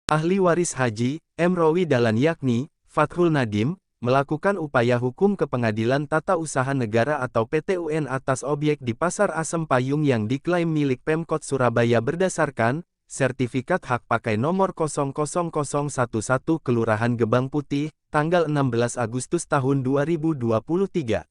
Ahli waris haji, M. Rawi Dahlan yakni, Fathul Nadim, melakukan upaya hukum ke Pengadilan Tata Usaha Negara atau PT-UN atas objek di Pasar Asem Payung yang diklaim milik Pemkot Surabaya berdasarkan sertifikat hak pakai nomor 00011 Kelurahan Gebang Putih, tanggal 16 Agustus tahun 2023.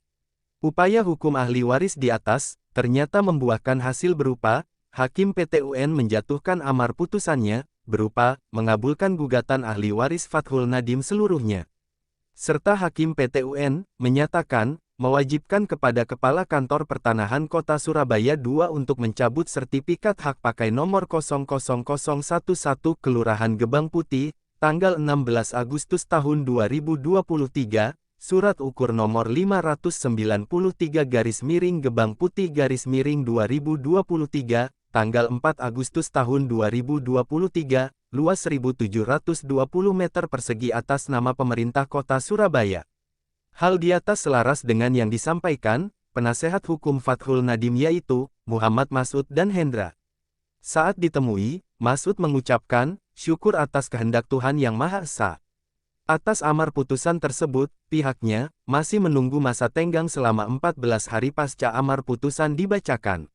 Upaya hukum ahli waris di atas ternyata membuahkan hasil berupa Hakim PT-UN menjatuhkan amar putusannya berupa mengabulkan gugatan ahli waris Fathul Nadim seluruhnya. Serta Hakim PT-UN menyatakan mewajibkan kepada Kepala Kantor Pertanahan Kota Surabaya II untuk mencabut sertifikat hak pakai nomor 00011 Kelurahan Gebang Putih, tanggal 16 Agustus tahun 2023, surat ukur nomor 593 Gebang Putih 2023, tanggal 4 Agustus tahun 2023, luas 1.720 meter persegi atas nama pemerintah kota Surabaya. Hal di atas selaras dengan yang disampaikan penasehat hukum Fathul Nadim yaitu Muhammad Masud dan Hendra. Saat ditemui, Masud mengucapkan syukur atas kehendak Tuhan Yang Maha Esa. Atas amar putusan tersebut, pihaknya masih menunggu masa tenggang selama 14 hari pasca amar putusan dibacakan.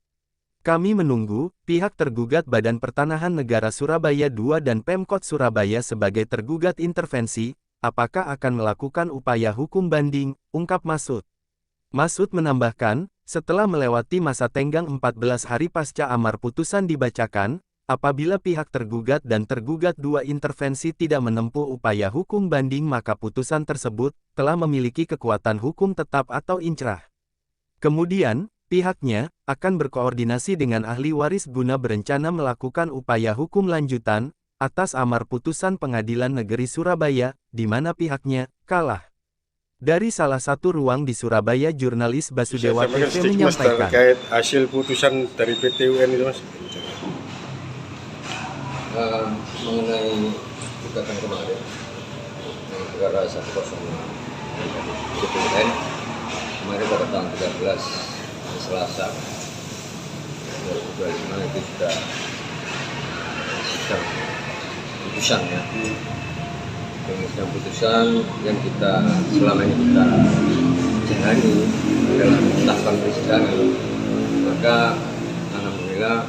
Kami menunggu, pihak tergugat Badan Pertanahan Negara Surabaya II dan Pemkot Surabaya sebagai tergugat intervensi, apakah akan melakukan upaya hukum banding, ungkap Masud. Masud menambahkan, setelah melewati masa tenggang 14 hari pasca amar putusan dibacakan, apabila pihak tergugat dan tergugat II intervensi tidak menempuh upaya hukum banding maka putusan tersebut telah memiliki kekuatan hukum tetap atau inkrah. Kemudian, pihaknya akan berkoordinasi dengan ahli waris guna berencana melakukan upaya hukum lanjutan atas amar putusan Pengadilan Negeri Surabaya, di mana pihaknya kalah. Dari salah satu ruang di Surabaya, jurnalis Basudewa TV menyampaikan. Terkait hasil putusan dari PT-UN itu, Mas? Mengenai gugatan kemarin, negara 10 PT-UN, kemarin pada tanggal 13 Selasa 2025 itu sudah putusan ya. Dengan putusan yang kita selama ini kita jalani dalam tahapan persidangan, maka alhamdulillah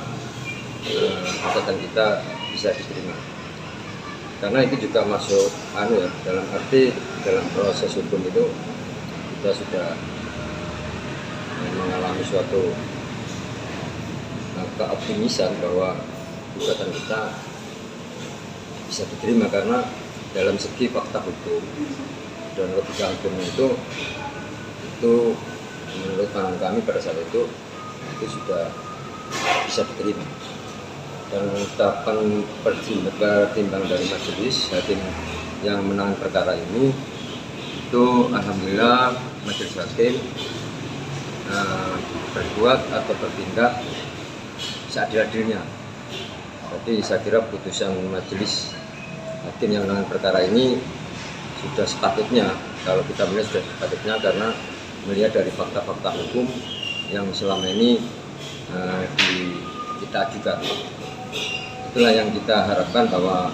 gugatan kita bisa diterima. Karena itu juga masuk dalam arti dalam proses hukum itu kita sudah mengalami suatu keoptimisan bahwa gugatan kita bisa diterima karena dalam segi fakta hukum dan logika hukum itu menurut pandangan kami pada saat itu sudah bisa diterima. Dan tahapan pertimbangan dari majelis hakim yang menangani perkara ini itu alhamdulillah majelis hakim berbuat atau bertindak seadil-adilnya. Jadi saya kira putusan majelis hakim yang menangani perkara ini sudah sepatutnya, kalau kita melihat sudah sepatutnya karena melihat dari fakta-fakta hukum yang selama ini kita ajukan. Itulah yang kita harapkan bahwa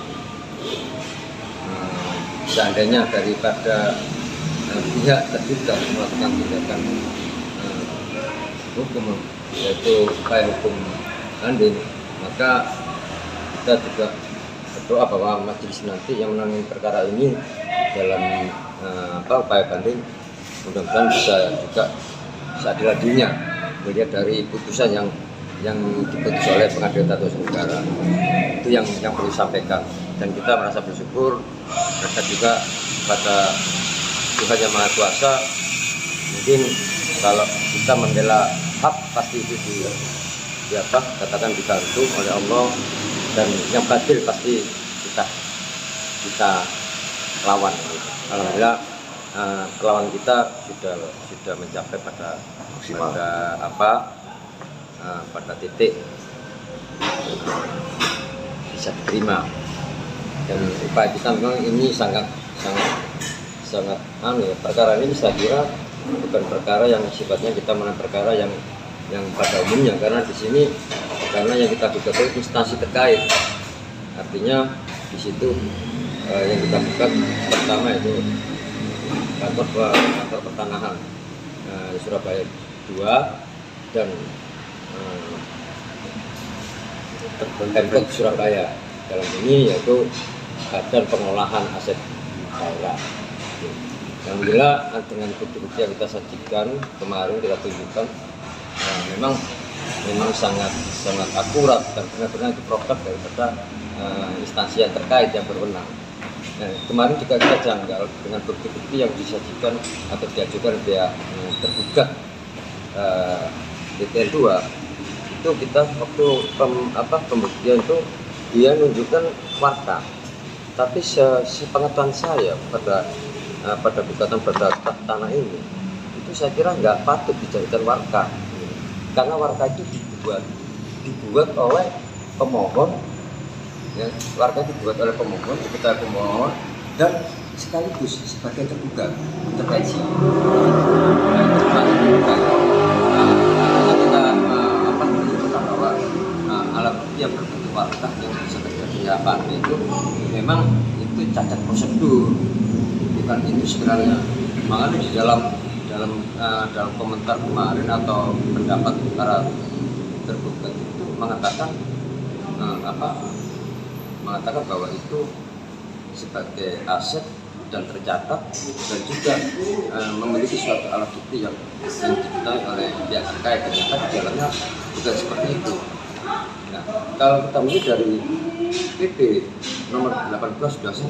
seandainya daripada pihak terduga melakukan tindakan hukum, yaitu upaya hukum banding, maka kita juga berdoa bahwa majelis nanti yang menangani perkara ini dalam upaya banding mudah-mudahan bisa juga seadil-adilnya melihat dari putusan yang diputus oleh Pengadilan Tata Usaha Negara. Itu yang perlu disampaikan, dan kita merasa bersyukur mereka juga pada Tuhan Yang Maha Kuasa. Mungkin kalau kita membela hak pasti itu katakan dibantu oleh Allah, dan yang batil pasti kita lawan. Alhamdulillah lawan kita sudah mencapai pada titik bisa diterima, dan upaya kita memang ini sangat perkara ini saya kira bukan perkara yang sifatnya kita menang perkara yang pada umumnya, karena di sini karena yang kita gugat itu instansi terkait, artinya Di situ yang kita buka pertama itu kantor pertanahan Surabaya 2 dan Pemkot Surabaya. Dalam ini yaitu Badan Pengolahan Aset Daerah. Alhamdulillah dengan bukti-bukti yang kita sajikan kemarin kita tunjukkan memang sangat akurat dan benar-benar diproses daripada instansi yang terkait yang berwenang. Nah, kemarin juga kita janggal dengan bukti-bukti yang disajikan atau diajukan pihak tergugat DPR 2 itu kita waktu pembuktian itu dia menunjukkan warta, tapi sepengetahuan saya pada gugatan berdasar tanah ini itu saya kira nggak patut dijadikan warta, karena warta itu dibuat oleh pemohon, ya, warta dibuat oleh pemohon, kita pemohon dan sekaligus sebagai tergugat intervensi. Kita menunjukkan bahwa alat bukti yang berbentuk warta yang bisa terjadi apa itu memang itu cacat prosedur, bukan itu sebenarnya. Makanya di dalam komentar kemarin atau pendapat para tergugat itu mengatakan bahwa itu sebagai aset dan tercatat dan juga memiliki suatu alat bukti yang diketahui oleh pihak terkait. Ternyata di dalamnya juga seperti itu. Nah, kalau kita melihat dari PP nomor 1821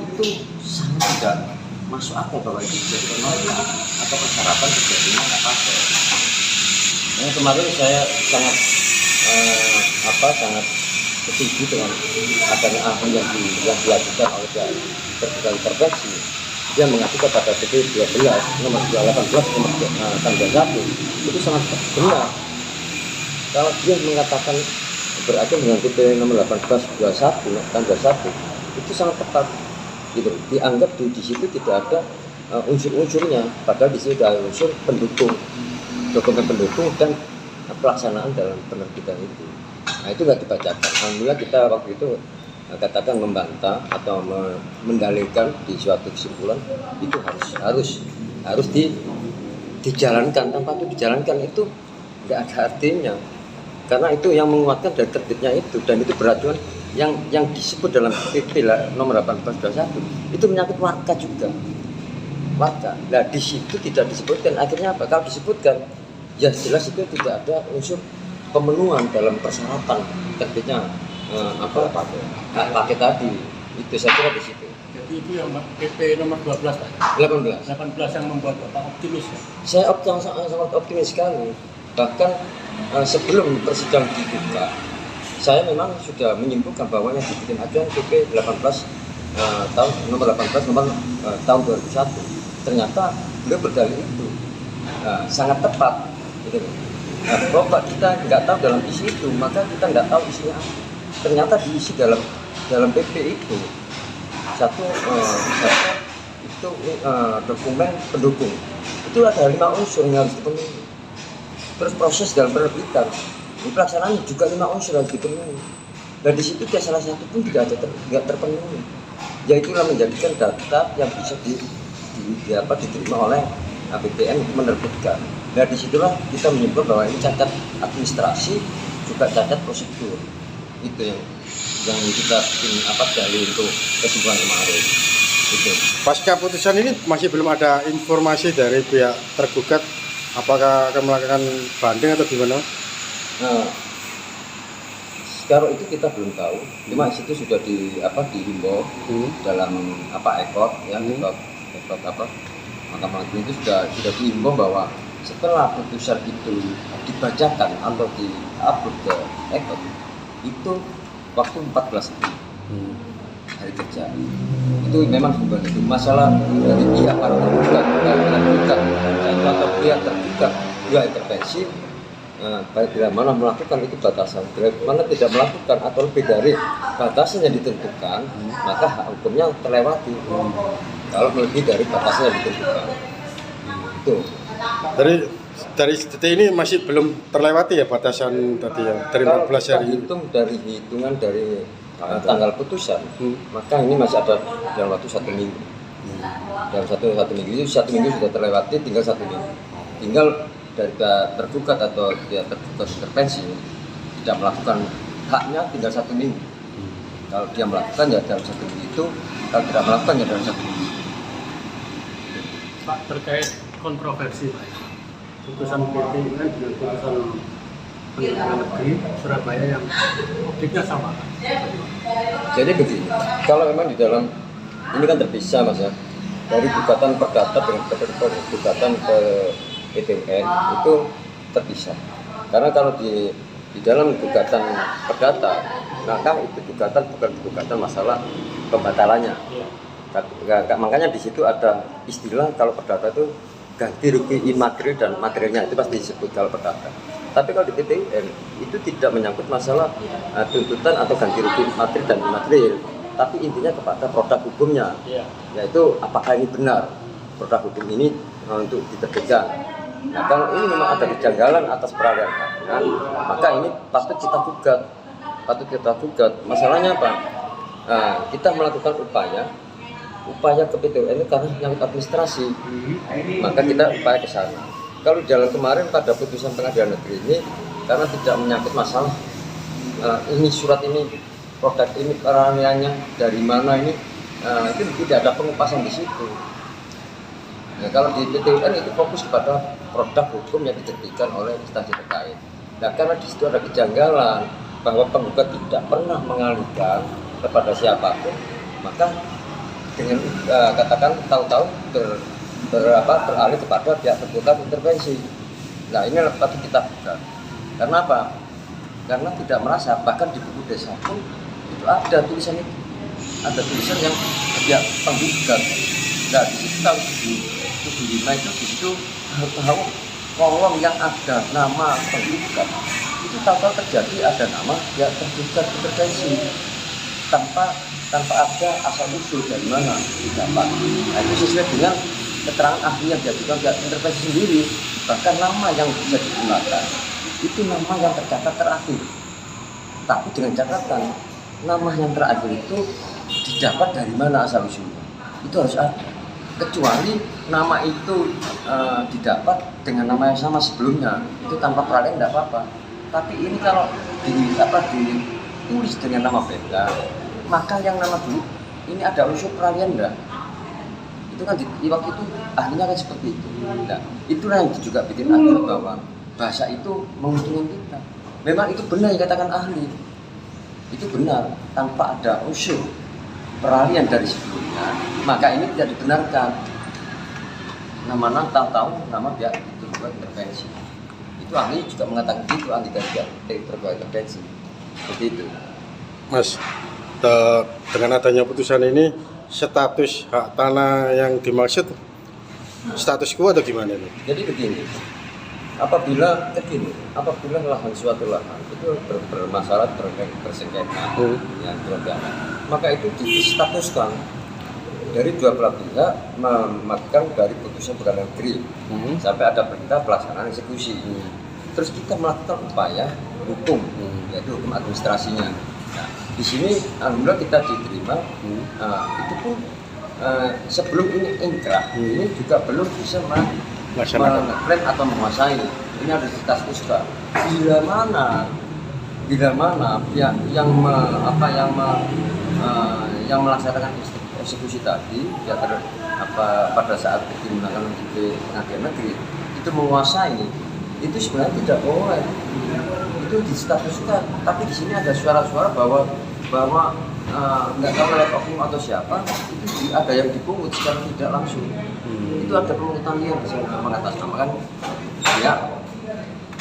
itu sangat tidak masuk akal bahwa itu dijadikan norma atau persyaratan terjadinya apa-apa. Yang kemarin saya sangat setuju dengan adanya ahli yang diajukan oleh tergugat intervensi. Dia mengacu kepada PP 12 nomor 18 nomor tanggal 1 itu sangat benar. Kalau dia mengatakan berarti dengan PP nomor 1821 tanggal 1 itu sangat tepat. Gitu. Dianggap di situ tidak ada unsur-unsurnya, padahal di situ ada unsur pendukung, dokumen pendukung dan pelaksanaan dalam penerbitan itu. Nah, itu nggak dibacakan. Alhamdulillah kita waktu itu katakan membantah atau mendalilkan di suatu kesimpulan itu harus dijalankan. Tanpa itu dijalankan itu nggak ada artinya, karena itu yang menguatkan dari terbitnya itu, dan itu beracuan yang disebut dalam PP nomor 1821 itu menyangkut warga juga. Warga. Nah, di situ tidak disebutkan. Akhirnya apa? Kalau disebutkan, ya jelas itu tidak ada unsur pemenuhan dalam persyaratan terbitnya paket tadi. Itu saya kira di situ. Jadi itu yang PP nomor 12 Pak? 18 yang membuat Bapak optimis ya? Saya sangat optimis sekali. Bahkan sebelum persidangan dibuka, saya memang sudah menyimpulkan bahwa yang dibikin acuan PP 18 nomor 18 tahun 2001. Ternyata beliau berdalil itu sangat tepat. Gitu. Nah, kalau kita nggak tahu dalam isi itu, maka kita nggak tahu isinya apa. Ternyata diisi dalam PP itu satu itu dokumen pendukung. Itu ada 5 unsur yang harus dipenuhi. Terus proses dalam penerbitan, pelaksanaan juga 5 unsur harus dipenuhi. Dan di situ salah satu pun tidak terpenuhi. Yaitulah menjadikan data yang bisa diterima oleh APBN menerbitkan. Nah, disitulah kita menyebut bahwa ini cacat administrasi, juga cacat prosedur. Itu yang kita dalil untuk kesimpulan kemarin. Itu. Pasca putusan ini masih belum ada informasi dari pihak tergugat apakah akan melakukan banding atau gimana? Nah, sekarang itu kita belum tahu. Cuma situ sudah dihimbau dalam ekor ya Mahkamah Agung itu sudah dihimbau bahwa setelah putusan itu dibacakan atau di-upload ke ekor itu waktu 14 hari kerja. Itu memang bukan itu masalah dari pihak para tergugat atau pihak tergugat juga intervensi, baik bila mana melakukan itu batasan, bila mana tidak melakukan atau lebih dari batasan yang ditentukan, maka hak hukumnya terlewati. Kalau lebih dari batasan yang ditentukan, itu. Dari detik ini masih belum terlewati ya batasan tadi ya dari 14 hari. Hitungan dari tanggal putusan, maka ini masih ada dalam waktu 1 minggu. Dalam satu minggu itu 1 minggu sudah terlewati, tinggal 1 minggu. Tinggal dari tergugat atau dia tergugat intervensi tidak melakukan haknya, tinggal 1 minggu. Kalau dia melakukan ya dalam 1 minggu itu, kalau tidak melakukan ya dalam 1 minggu. Pak, terkait kontroversi Pak, putusan PT dengan putusan Pengadilan Negeri Surabaya yang objeknya sama. Jadi begini, kalau memang di dalam ini kan terpisah Mas ya, dari gugatan perdata dengan gugatan ke PT UN itu terpisah. Karena kalau di dalam gugatan perdata, maka itu gugatan bukan gugatan masalah pembatalannya. Makanya di situ ada istilah kalau perdata itu ganti rugi imaterial dan materialnya, itu pasti disebut kalau perdata. Tapi kalau di PT UN itu tidak menyangkut masalah tuntutan atau ganti rugi material dan imaterial, tapi intinya kepada produk hukumnya, yaitu apakah ini benar produk hukum ini untuk diterbitkan. Nah, kalau ini memang ada kejanggalan atas peralihan tangan, maka ini patut kita gugat. Masalahnya apa? Nah, kita melakukan upaya ke PT UN itu karena menyangkut administrasi, maka kita upaya ke sana. Kalau jalan kemarin pada putusan Pengadilan Negeri ini karena tidak menyangkut masalah ini surat ini, produk ini, peralihannya dari mana ini, itu tidak ada pengupasan di situ. Nah, kalau di PT UN itu fokus kepada produk hukum yang diterbitkan oleh instansi terkait. Nah, karena di situ ada kejanggalan bahwa penggugat tidak pernah mengalihkan kepada siapapun, maka dengan katakan tahu-tahu beralih kepada pihak tergugat intervensi. Nah, ini patut kita buka. Karena apa? Karena tidak merasa, bahkan di buku desa pun itu ada tulisan itu, ada tulisan yang pihak penggugat. Nah, di situ kalau di 75 itu di situ tahu kolom yang ada nama penggugat itu tahu-tahu terjadi ada nama pihak tergugat intervensi tanpa ada asal usul dari mana didapat. Nah, itu sesuai dengan keterangan ahli yang diajukan pihak intervensi sendiri. Bahkan nama yang bisa digunakan itu nama yang tercatat terakhir, tapi dengan catatan nama yang terakhir itu didapat dari mana asal usulnya, itu harus ada. Kecuali nama itu didapat dengan nama yang sama sebelumnya, itu tanpa peralihan tidak apa-apa. Tapi ini kalau ditulis dengan nama beda, maka yang nama dulu ini ada unsur peralihan enggak? Itu kan di waktu itu ahlinya kan seperti itu. Nah, itulah yang juga bikin adil bahwa bahasa itu menguntungkan kita. Memang itu benar yang katakan ahli, itu benar tanpa ada unsur peralihan dari sebelumnya, maka ini tidak dibenarkan. Nama tahu nama pihak tergugat intervensi. Itu ahli juga mengatakan itu, ahli dari pihak tergugat intervensi. Seperti itu. Mas, dengan adanya putusan ini, status hak tanah yang dimaksud status quo atau gimana nih? Jadi begini, apabila lahan suatu lahan itu bermasalah bersengketa yang beragama, maka itu distatuskan dari dua belah pihak memakan dari putusan Pengadilan Negeri sampai ada perintah pelaksanaan eksekusi. Terus kita melakukan upaya hukum, yaitu hukum administrasinya. Nah, di sini alhamdulillah kita diterima. Itu pun sebelum ini inkrah, ini juga belum bisa mengklaim atau menguasai. Ini harus kita statuskan. Bila mana pihak yang melaksanakan eksekusi tadi, ya pada saat digunakan di Pengadilan Negeri itu menguasai, itu sebenarnya tidak boleh. Itu distatuskan, tapi di sini ada suara-suara bahwa nggak tahu oleh oknum atau siapa itu ada yang dipungut secara tidak langsung. Itu ada pemungutan liar bisa mengatasnamakan pihak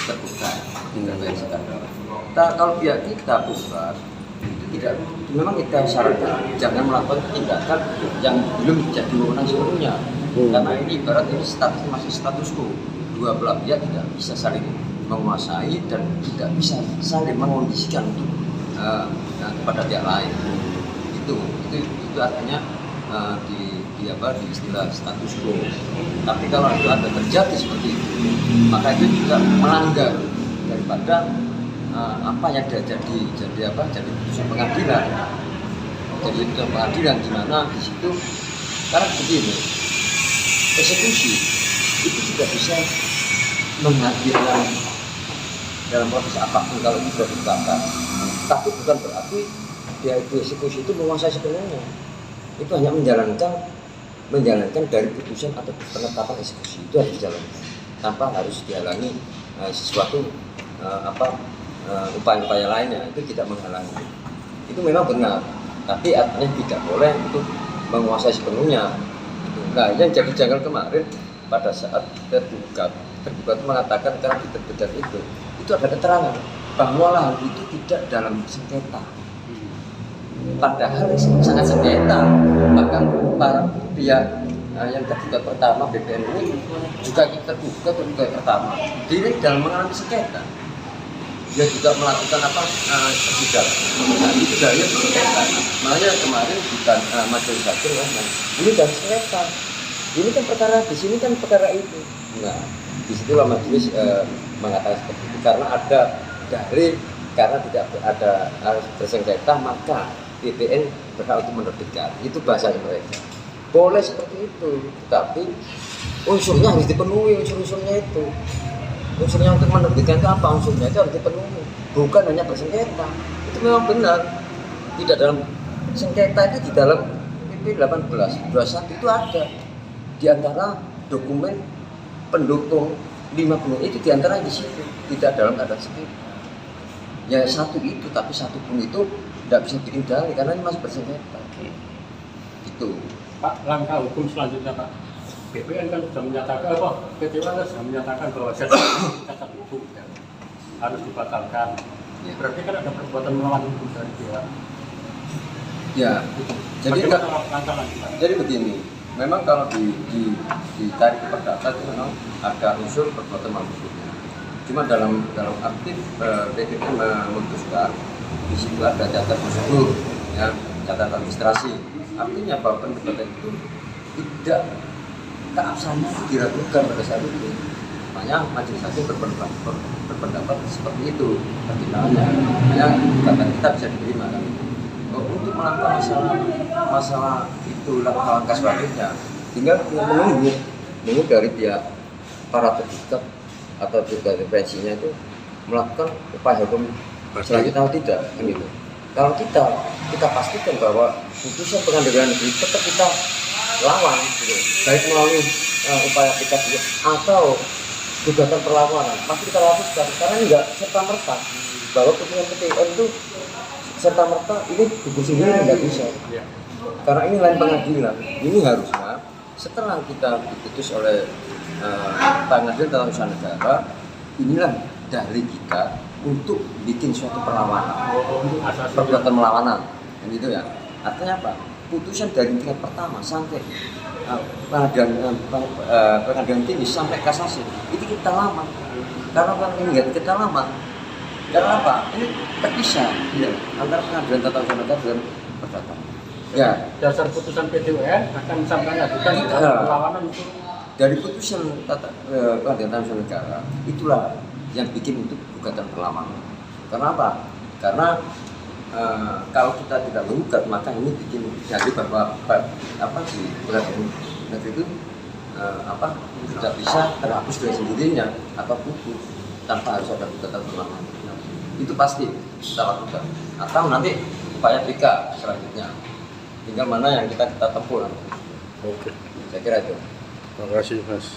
tergugat intervensi. Nah, kalau pihak kita bukan itu tidak, memang kita syaratkan jangan melakukan tindakan yang belum jadi wewenang sepenuhnya. Karena ini ibarat ini status masih status quo, dua belah pihak tidak bisa saling menguasai dan tidak bisa saling mengondisikan untuk kepada pihak lain. Itu artinya di istilah status quo. Tapi kalau itu ada terjadi seperti itu, maka itu juga melanggar daripada apa yang jadi putusan pengadilan. Jadi putusan pengadilan di mana di situ karena begini, eksekusi itu tidak bisa menghadirkan dalam proses apapun kalau itu sudah ditetapkan. Tapi bukan berarti dia itu eksekusi itu menguasai sepenuhnya. Itu hanya menjalankan dari putusan atau penetapan eksekusi itu harus dijalankan tanpa harus dihalangi sesuatu upaya-upaya lainnya, itu tidak menghalangi. Itu memang benar, tapi artinya tidak boleh untuk menguasai sepenuhnya. Nah, yang jadi janggal kemarin pada saat tergugat itu mengatakan karena diterbitkan itu ada keterangan bahwa lahan itu tidak dalam sengketa. Padahal sangat sengketa, bahkan para pihak yang tergugat pertama BPN ini juga tergugat pertama dia dalam mengalami sengketa, dia juga melakukan persidangan. Nah, itu dari sengketa. Makanya kemarin bukan majelis hakim ini dan sengketa. Ini kan perkara di sini kan perkara itu. Nah, disitulah majelis mengatakan seperti itu karena tidak ada bersengketa maka BPN berhak untuk menerbitkan. Itu bahasa mereka. Boleh seperti itu, tetapi unsurnya harus dipenuhi, unsurnya itu. Unsurnya untuk menerbitkan itu apa? Unsurnya itu harus dipenuhi, bukan hanya bersengketa. Itu memang benar. Tidak dalam sengketa itu di dalam PP 18/21 itu ada. Di antara dokumen pendukung 50 itu di antara di situ, tidak dalam keadaan sengketa. Ya satu itu, tapi satu pun itu tidak bisa bikin dalil karena ini masih bersengketa. Itu. Pak, langkah hukum selanjutnya Pak, BPN kan sudah menyatakan PT WALA sudah menyatakan bahwa cacat hukum harus dibatalkan. Ya. Berarti kan ada perbuatan melawan hukum dari dia. Ya, jadi begini, memang kalau ditarik ke perdata itu memang ada unsur perbuatan melawan hukumnya. Cuma dalam aktif BPN memutuskan di situ ada catatan prosedur, ya, catatan administrasi. Artinya bahwa perdebatan itu tidak keabsahannya diragukan pada saat itu. Makanya majelis hakim berpendapat seperti itu pertimbangannya. Makanya gugatan kita bisa diterima kan. Untuk melakukan masalah itu langkah selanjutnya, tinggal menunggu dari pihak para tergugat atau juga intervensinya itu melakukan upaya hukum selanjutnya atau tidak kan gitu. Kalau kita pastikan bahwa putusan pengadilan negeri tetap kita lawan, gitu. Baik melalui upaya kita atau gugatan perlawanan, pasti kita lakukan karena ini nggak serta merta bahwa putusan PTN itu serta merta ini gugur sendiri nggak bisa. Karena ini lain pengadilan, ini harusnya setelah kita diputus oleh pengadilan tata usaha negara, inilah dari kita untuk bikin suatu perlawanan, perbuatan melawanan, dan gitu ya. Artinya apa? Putusan dari tingkat pertama sampai pengadilan tinggi sampai kasasi itu kita lama. Karena ini kita lama. Karena apa? Ini terpisah ya, antara pengadilan tata usaha negara dan perdata. Ya. Dasar putusan PT UN akan sampai mengajukan perlawanan itu. Dari putusan pengadilan tata usaha negara itulah yang bikin untuk gugatan perlawanan. Karena apa? Karena kalau kita tidak menggugat maka ini bikin jadi bahwa di pengadilan negeri itu tidak bisa terhapus dari sendirinya atau putus tanpa harus ada gugatan perlawanan. Itu pasti kita lakukan. Atau nanti upaya PK selanjutnya. Tinggal mana yang kita tempuh. Oke. Saya kira itu. Terima kasih Mas.